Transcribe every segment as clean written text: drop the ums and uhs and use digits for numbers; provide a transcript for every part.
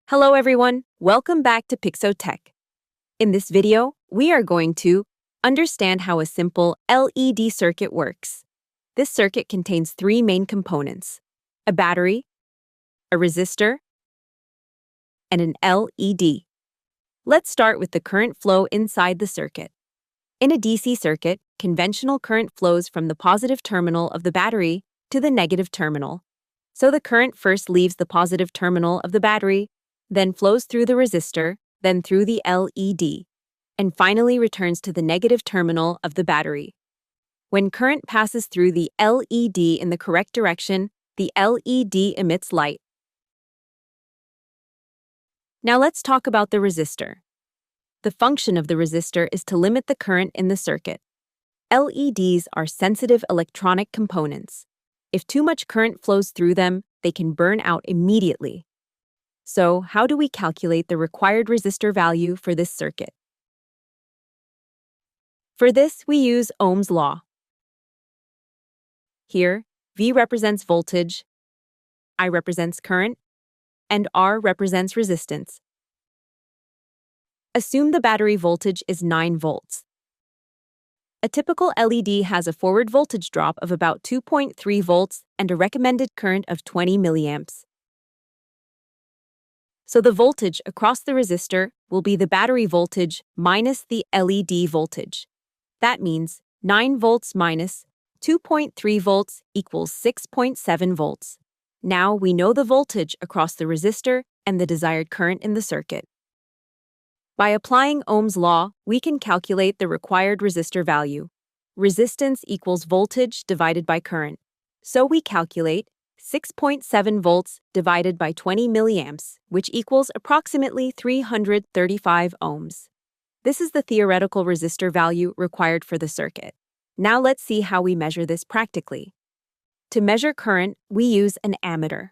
Hello everyone, welcome back to PIXXO Tech. In this video, we are going to understand how a simple LED circuit works. This circuit contains three main components: a battery, a resistor, and an LED. Let's start with the current flow inside the circuit. In a DC circuit, conventional current flows from the positive terminal of the battery to the negative terminal. So the current first leaves the positive terminal of the battery, then flows through the resistor, then through the LED, and finally returns to the negative terminal of the battery. When current passes through the LED in the correct direction, the LED emits light. Now let's talk about the resistor. The function of the resistor is to limit the current in the circuit. LEDs are sensitive electronic components. If too much current flows through them, they can burn out immediately. So, how do we calculate the required resistor value for this circuit? For this, we use Ohm's law. Here, V represents voltage, I represents current, and R represents resistance. Assume the battery voltage is 9 volts. A typical LED has a forward voltage drop of about 2.3 volts and a recommended current of 20 milliamps. So the voltage across the resistor will be the battery voltage minus the LED voltage. That means 9 volts minus 2.3 volts equals 6.7 volts. Now we know the voltage across the resistor and the desired current in the circuit. By applying Ohm's law, we can calculate the required resistor value. Resistance equals voltage divided by current. So we calculate 6.7 volts divided by 20 milliamps, which equals approximately 335 ohms. This is the theoretical resistor value required for the circuit. Now let's see how we measure this practically. To measure current, we use an ammeter.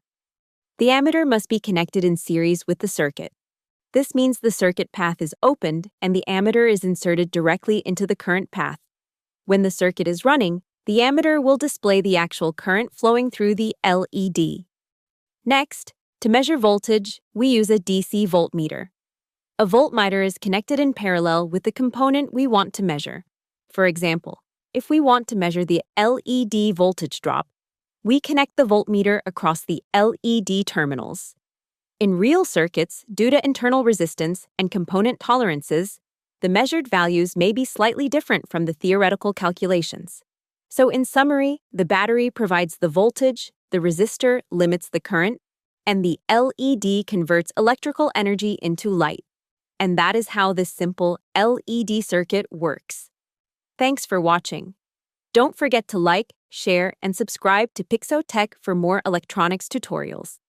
The ammeter must be connected in series with the circuit. This means the circuit path is opened and the ammeter is inserted directly into the current path. When the circuit is running, the ammeter will display the actual current flowing through the LED. Next, to measure voltage, we use a DC voltmeter. A voltmeter is connected in parallel with the component we want to measure. For example, if we want to measure the LED voltage drop, we connect the voltmeter across the LED terminals. In real circuits, due to internal resistance and component tolerances, the measured values may be slightly different from the theoretical calculations. So in summary, the battery provides the voltage, the resistor limits the current, and the LED converts electrical energy into light. And that is how this simple LED circuit works. Thanks for watching. Don't forget to like, share, and subscribe to PIXXO Tech for more electronics tutorials.